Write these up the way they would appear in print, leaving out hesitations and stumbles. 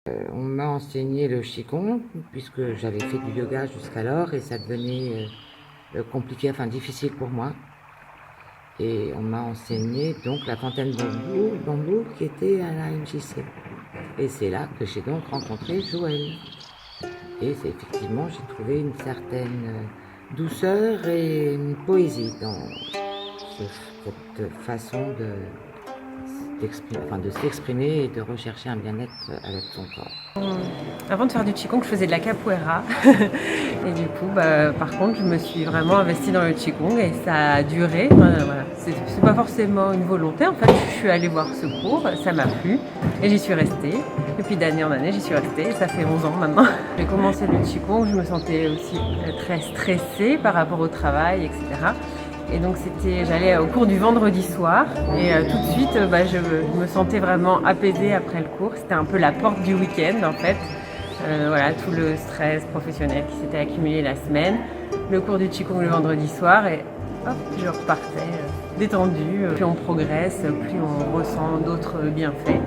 On m'a enseigné le qigong puisque j'avais fait du yoga jusqu'alors et ça devenait compliqué, enfin difficile pour moi. Et on m'a enseigné donc la fontaine bambou qui était à la MJC. Et c'est là que j'ai donc rencontré Joël. Et c'est effectivement, j'ai trouvé une certaine douceur et une poésie dans cette façon de s'exprimer et de rechercher un bien-être avec son corps. Avant de faire du qigong, je faisais de la capoeira. Et du coup, par contre, je me suis vraiment investie dans le qigong et ça a duré. Voilà. C'est pas forcément une volonté. En fait, je suis allée voir ce cours, ça m'a plu et j'y suis restée. Et puis d'année en année, j'y suis restée. Et ça fait 11 ans maintenant. J'ai commencé le qigong, je me sentais aussi très stressée par rapport au travail, etc. Et donc j'allais au cours du vendredi soir et tout de suite je me sentais vraiment apaisée après le cours. C'était un peu la porte du week-end en fait. Voilà, tout le stress professionnel qui s'était accumulé la semaine. Le cours du qigong le vendredi soir et hop, je repartais détendue. Plus on progresse, plus on ressent d'autres bienfaits.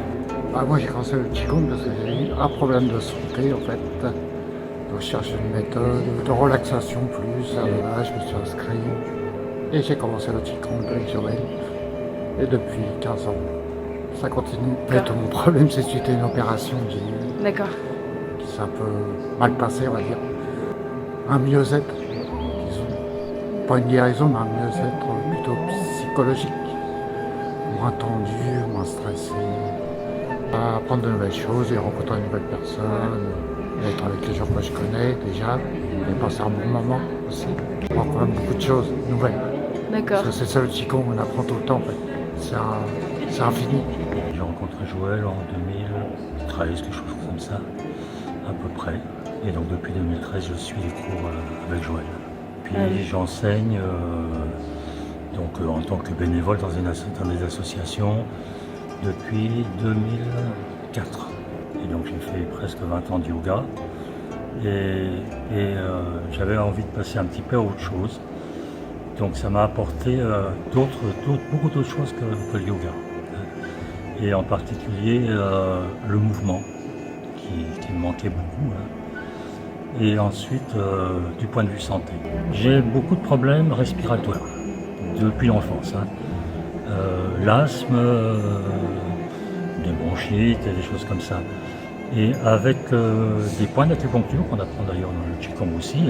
Moi j'ai commencé le qigong parce que j'ai eu un problème de santé en fait. Donc je cherche une méthode de relaxation plus. Là, je me suis inscrit et j'ai commencé le qigong avec Joël. Et depuis 15 ans, ça continue. Mais tout mon problème c'est suite à une opération que j'ai eue. D'accord. Qui s'est un peu mal passé on va dire. Un mieux-être, disons. Pas une guérison mais un mieux-être plutôt psychologique. Moins tendu, moins stressé. À apprendre de nouvelles choses et rencontrer de nouvelles personnes, être avec les gens que je connais déjà, et passer un bon moment aussi. On apprend quand même beaucoup de choses nouvelles. D'accord. Parce que c'est ça le qigong, on apprend tout le temps en fait. C'est infini. J'ai rencontré Joël en 2013, quelque chose comme ça, à peu près. Et donc depuis 2013, je suis les cours avec Joël. Puis j'enseigne en tant que bénévole dans des associations depuis 2004. Et donc j'ai fait presque 20 ans de yoga. Et j'avais envie de passer un petit peu à autre chose. Donc ça m'a apporté beaucoup d'autres choses que le yoga. Et en particulier le mouvement, qui me manquait beaucoup. Et ensuite, du point de vue santé. J'ai beaucoup de problèmes respiratoires depuis l'enfance. L'asthme, des bronchites et des choses comme ça. Et avec des points d'acupuncture, qu'on apprend d'ailleurs dans le qigong aussi,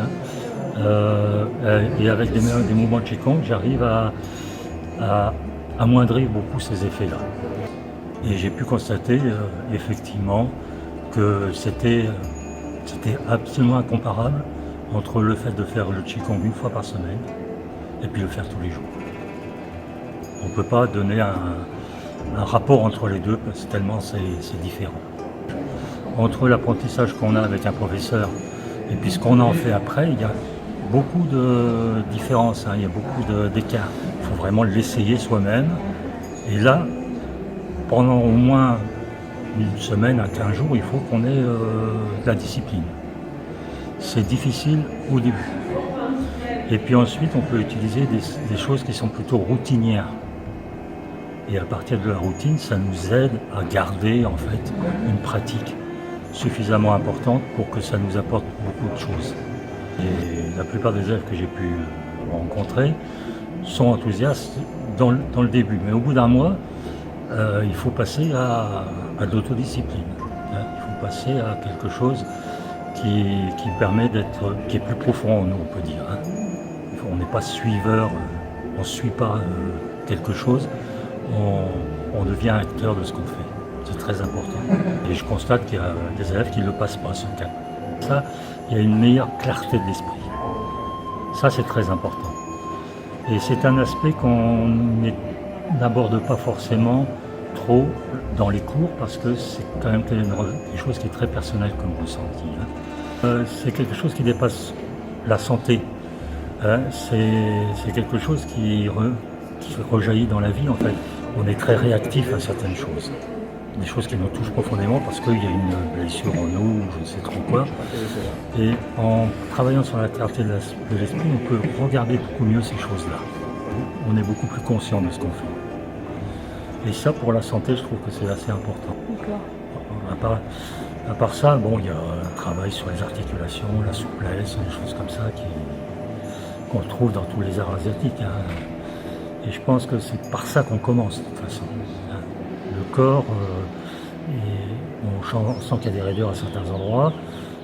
et avec des mouvements de qigong, j'arrive à amoindrir beaucoup ces effets-là. Et j'ai pu constater effectivement que c'était absolument incomparable entre le fait de faire le qigong une fois par semaine et puis le faire tous les jours. On ne peut pas donner un rapport entre les deux parce que tellement c'est différent. Entre l'apprentissage qu'on a avec un professeur et puis ce qu'on en fait après, il y a beaucoup de différences, il y a beaucoup d'écarts. Il faut vraiment l'essayer soi-même. Et là, pendant au moins une semaine à 15 jours, il faut qu'on ait de la discipline. C'est difficile au début. Et puis ensuite, on peut utiliser des choses qui sont plutôt routinières. Et à partir de la routine, ça nous aide à garder en fait une pratique suffisamment importante pour que ça nous apporte beaucoup de choses. Et la plupart des élèves que j'ai pu rencontrer sont enthousiastes dans le début. Mais au bout d'un mois, il faut passer à de l'autodiscipline. Il faut passer à quelque chose qui permet qui est plus profond en nous, on peut dire. On n'est pas suiveur, on ne suit pas quelque chose, on devient acteur de ce qu'on fait. C'est très important. Et je constate qu'il y a des élèves qui ne le passent pas, ce cap. Ça, il y a une meilleure clarté de l'esprit. Ça, c'est très important. Et c'est un aspect qu'on n'aborde pas forcément trop dans les cours parce que c'est quand même quelque chose qui est très personnel comme ressenti. C'est quelque chose qui dépasse la santé. C'est quelque chose qui rejaillit dans la vie en fait. On est très réactif à certaines choses. Des choses qui nous touchent profondément parce qu'il y a une blessure en nous, je ne sais trop quoi. Et en travaillant sur la clarté de l'esprit, on peut regarder beaucoup mieux ces choses-là. On est beaucoup plus conscient de ce qu'on fait. Et ça, pour la santé, je trouve que c'est assez important. D'accord. À part ça, bon, il y a un travail sur les articulations, la souplesse, des choses comme ça qu'on trouve dans tous les arts asiatiques. Hein. Et je pense que c'est par ça qu'on commence, de toute façon. Hein. Le corps, on sent qu'il y a des raideurs à certains endroits,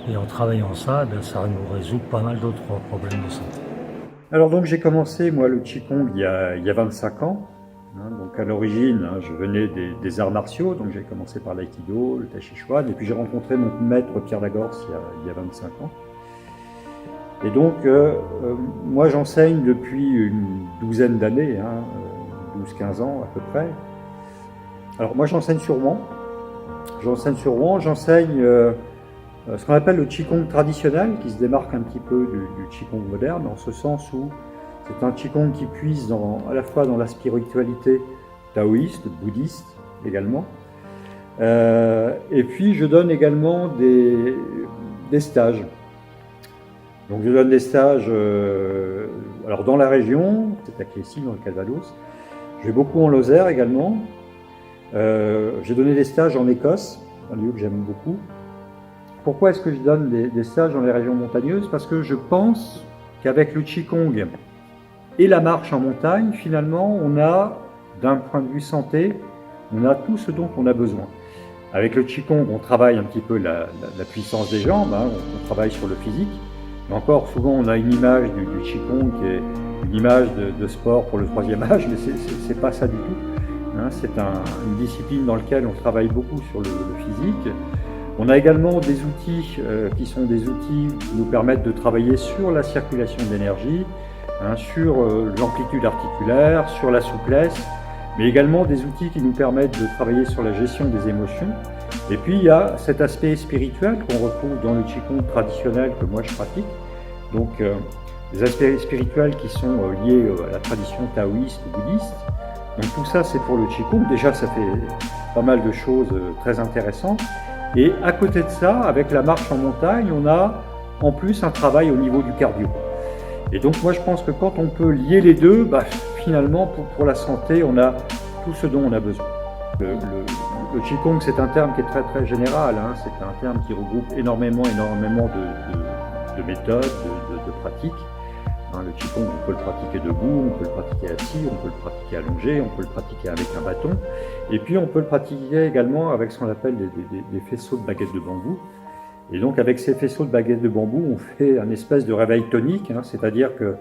et en travaillant ça, ben, ça nous résout pas mal d'autres problèmes de santé. Alors donc j'ai commencé moi le Qigong il y a 25 ans. Hein, donc à l'origine, hein, je venais des arts martiaux, donc j'ai commencé par l'aïkido, le tai chi chuan, et puis j'ai rencontré mon maître Pierre Lagorce il y a 25 ans. Et donc moi j'enseigne depuis une douzaine d'années, hein, 12-15 ans à peu près. Alors moi j'enseigne sur Rouen, j'enseigne ce qu'on appelle le Qigong traditionnel, qui se démarque un petit peu du Qigong moderne, en ce sens où c'est un Qigong qui puise à la fois dans la spiritualité taoïste, bouddhiste également. Et puis je donne également des stages. Donc je donne des stages alors dans la région, c'est à Clécy, dans le Calvados. Je vais beaucoup en Lozère également. J'ai donné des stages en Écosse, un lieu que j'aime beaucoup. Pourquoi est-ce que je donne des stages dans les régions montagneuses? Parce que je pense qu'avec le Qigong et la marche en montagne, finalement, on a, d'un point de vue santé, on a tout ce dont on a besoin. Avec le Qigong, on travaille un petit peu la puissance des jambes, hein, on travaille sur le physique. Mais encore, souvent, on a une image du Qigong qui est une image de sport pour le troisième âge, mais c'est pas ça du tout. Hein, c'est une discipline dans laquelle on travaille beaucoup sur le physique. On a également des outils qui sont des outils qui nous permettent de travailler sur la circulation d'énergie, hein, sur l'amplitude articulaire, sur la souplesse, mais également des outils qui nous permettent de travailler sur la gestion des émotions. Et puis il y a cet aspect spirituel qu'on retrouve dans le Qigong traditionnel que moi je pratique. Donc des aspects spirituels qui sont liés à la tradition taoïste ou bouddhiste. Donc tout ça c'est pour le Qigong. Déjà ça fait pas mal de choses très intéressantes. Et à côté de ça, avec la marche en montagne, on a en plus un travail au niveau du cardio. Et donc moi je pense que quand on peut lier les deux, bah, finalement pour la santé, on a tout ce dont on a besoin. Le Qigong, c'est un terme qui est très très général, hein. C'est un terme qui regroupe énormément de méthodes, de pratiques. Hein, le Qigong, on peut le pratiquer debout, on peut le pratiquer assis, on peut le pratiquer allongé, on peut le pratiquer avec un bâton. Et puis on peut le pratiquer également avec ce qu'on appelle des faisceaux de baguettes de bambou. Et donc avec ces faisceaux de baguettes de bambou, on fait un espèce de réveil tonique, hein, c'est-à-dire que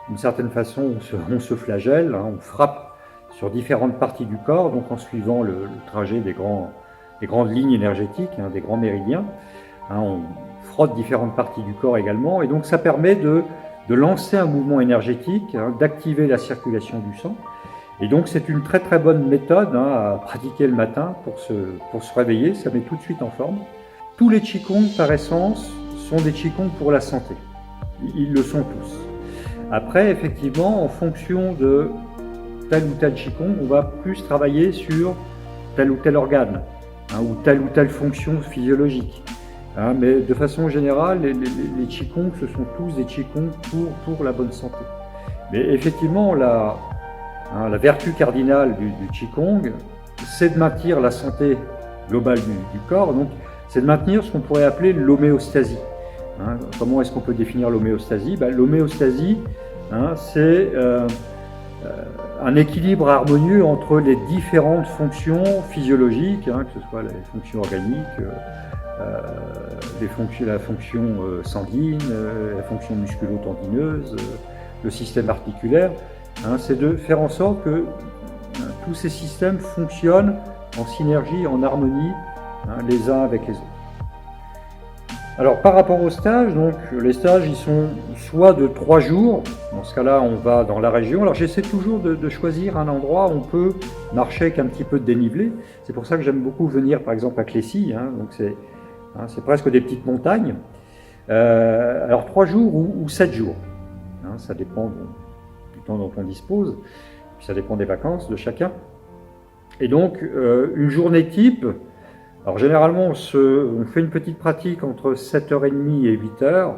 d'une certaine façon, on se flagelle, hein, on frappe sur différentes parties du corps, donc en suivant le trajet des grandes lignes énergétiques, hein, des grands méridiens. Hein, on frotte différentes parties du corps également, et donc ça permet de lancer un mouvement énergétique, hein, d'activer la circulation du sang. Et donc c'est une très très bonne méthode, hein, à pratiquer le matin pour se réveiller, ça met tout de suite en forme. Tous les Qigong par essence sont des Qigong pour la santé, ils le sont tous. Après effectivement en fonction de tel ou tel Qigong, on va plus travailler sur tel ou tel organe, hein, ou telle fonction physiologique. Hein, mais de façon générale, les Qigong, ce sont tous des Qigong pour la bonne santé. Mais effectivement, la vertu cardinale du Qigong, c'est de maintenir la santé globale du corps, donc c'est de maintenir ce qu'on pourrait appeler l'homéostasie. Hein, comment est-ce qu'on peut définir l'homéostasie? L'homéostasie, hein, c'est un équilibre harmonieux entre les différentes fonctions physiologiques, hein, que ce soit les fonctions organiques, la fonction sanguine, la fonction musculo-tendineuse, le système articulaire. Hein, c'est de faire en sorte que tous ces systèmes fonctionnent en synergie, en harmonie, hein, les uns avec les autres. Alors par rapport aux stages, donc les stages ils sont soit de 3 jours, dans ce cas-là on va dans la région. Alors j'essaie toujours de choisir un endroit où on peut marcher avec un petit peu de dénivelé. C'est pour ça que j'aime beaucoup venir par exemple à Clécy, hein, donc c'est presque des petites montagnes. Alors 3 jours ou 7 jours, hein, ça dépend du temps dont on dispose, puis ça dépend des vacances de chacun. Et donc une journée type, alors généralement on fait une petite pratique entre 7h30 et 8h,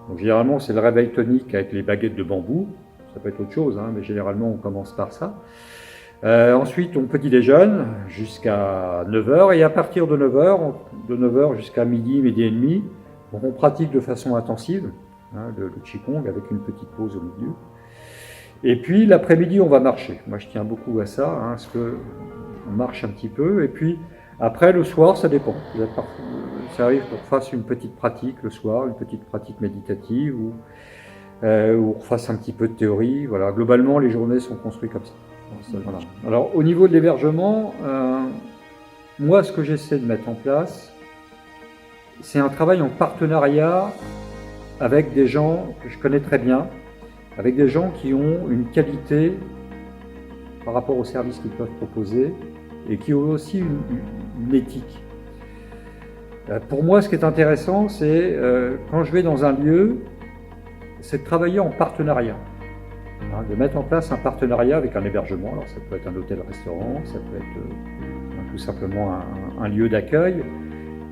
donc généralement c'est le réveil tonique avec les baguettes de bambou, ça peut être autre chose, hein, mais généralement on commence par ça. Ensuite, on petit déjeune jusqu'à 9 heures et à partir de 9 heures jusqu'à midi, midi et demi, on pratique de façon intensive le Qigong avec une petite pause au milieu. Et puis l'après-midi, on va marcher. Moi, je tiens beaucoup à ça, parce qu'on marche un petit peu. Et puis après, le soir, ça dépend. Ça arrive qu'on fasse une petite pratique le soir, une petite pratique méditative ou on fasse un petit peu de théorie. Voilà. Globalement, les journées sont construites comme ça. Voilà. Alors, au niveau de l'hébergement, moi, ce que j'essaie de mettre en place, c'est un travail en partenariat avec des gens que je connais très bien, avec des gens qui ont une qualité par rapport aux services qu'ils peuvent proposer et qui ont aussi une éthique. Pour moi, ce qui est intéressant, c'est quand je vais dans un lieu, c'est de travailler en partenariat. De mettre en place un partenariat avec un hébergement. Alors ça peut être un hôtel-restaurant, ça peut être tout simplement un lieu d'accueil.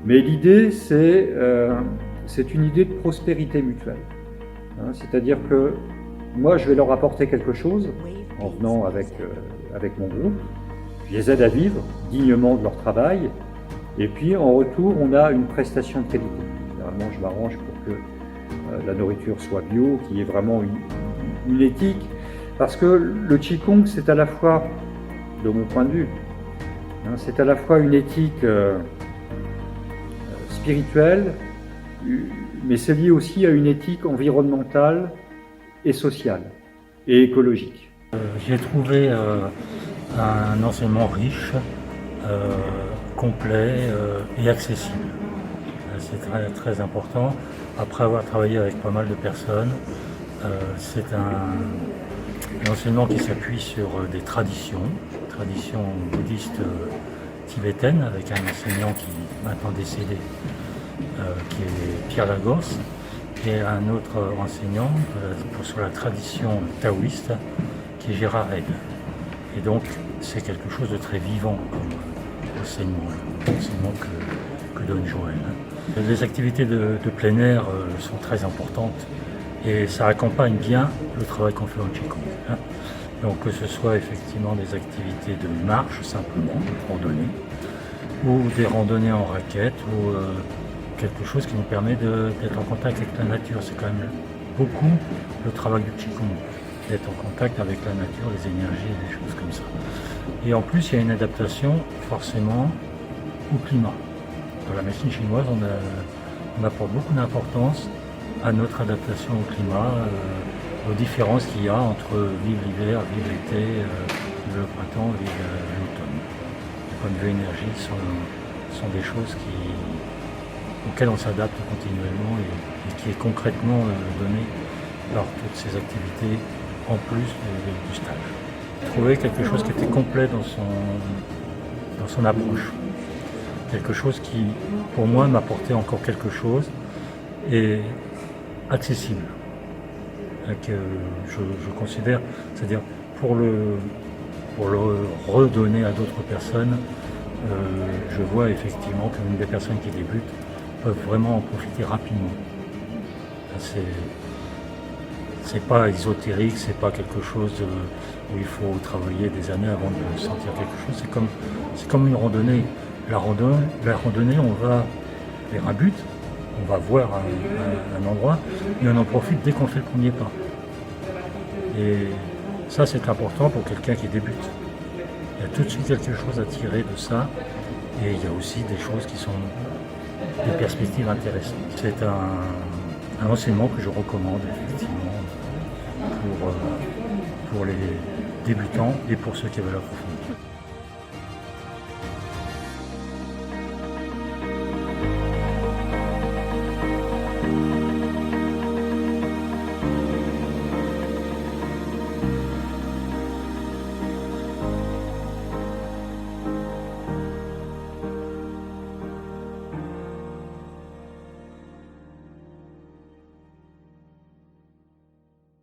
Mais l'idée, c'est une idée de prospérité mutuelle. C'est-à-dire que moi, je vais leur apporter quelque chose en venant avec mon groupe. Je les aide à vivre dignement de leur travail. Et puis, en retour, on a une prestation de qualité. Généralement, je m'arrange pour que la nourriture soit bio, qu'il y ait vraiment une éthique, parce que le Qigong, c'est à la fois, de mon point de vue, c'est à la fois une éthique spirituelle, mais c'est lié aussi à une éthique environnementale et sociale et écologique. J'ai trouvé un enseignement riche, complet et accessible. C'est très, très important. Après avoir travaillé avec pas mal de personnes, c'est un enseignement qui s'appuie sur des traditions bouddhistes tibétaines, avec un enseignant qui est maintenant décédé, qui est Pierre Lagos, et un autre enseignant sur la tradition taoïste, qui est Gérard Aide. Et donc, c'est quelque chose de très vivant comme l'enseignement que donne Joël. Les activités de plein air sont très importantes et ça accompagne bien le travail qu'on fait en Qigong. Donc que ce soit effectivement des activités de marche simplement, de randonnée, ou des randonnées en raquette, ou quelque chose qui nous permet d'être en contact avec la nature. C'est quand même beaucoup le travail du Qigong, d'être en contact avec la nature, les énergies, des choses comme ça. Et en plus, il y a une adaptation forcément au climat. Dans la médecine chinoise, on apporte beaucoup d'importance à notre adaptation au climat, aux différences qu'il y a entre vivre l'hiver, vivre l'été, vivre le printemps, vivre l'automne. Du point de vue énergie, sont des choses auxquelles on s'adapte continuellement et qui est concrètement donné par toutes ces activités en plus du stage. J'ai trouvé quelque chose qui était complet dans son approche. Quelque chose qui, pour moi, m'apportait encore quelque chose et accessible. Que je considère, c'est-à-dire pour le redonner à d'autres personnes, je vois effectivement que même des personnes qui débutent peuvent vraiment en profiter rapidement. C'est pas ésotérique, c'est pas quelque chose où il faut travailler des années avant de sentir quelque chose. C'est comme une randonnée. La randonnée, on va vers un but, on va voir un endroit, mais on en profite dès qu'on fait le premier pas. Et ça, c'est important pour quelqu'un qui débute. Il y a tout de suite quelque chose à tirer de ça, et il y a aussi des choses qui sont des perspectives intéressantes. C'est un enseignement que je recommande effectivement pour les débutants et pour ceux qui veulent approfondir.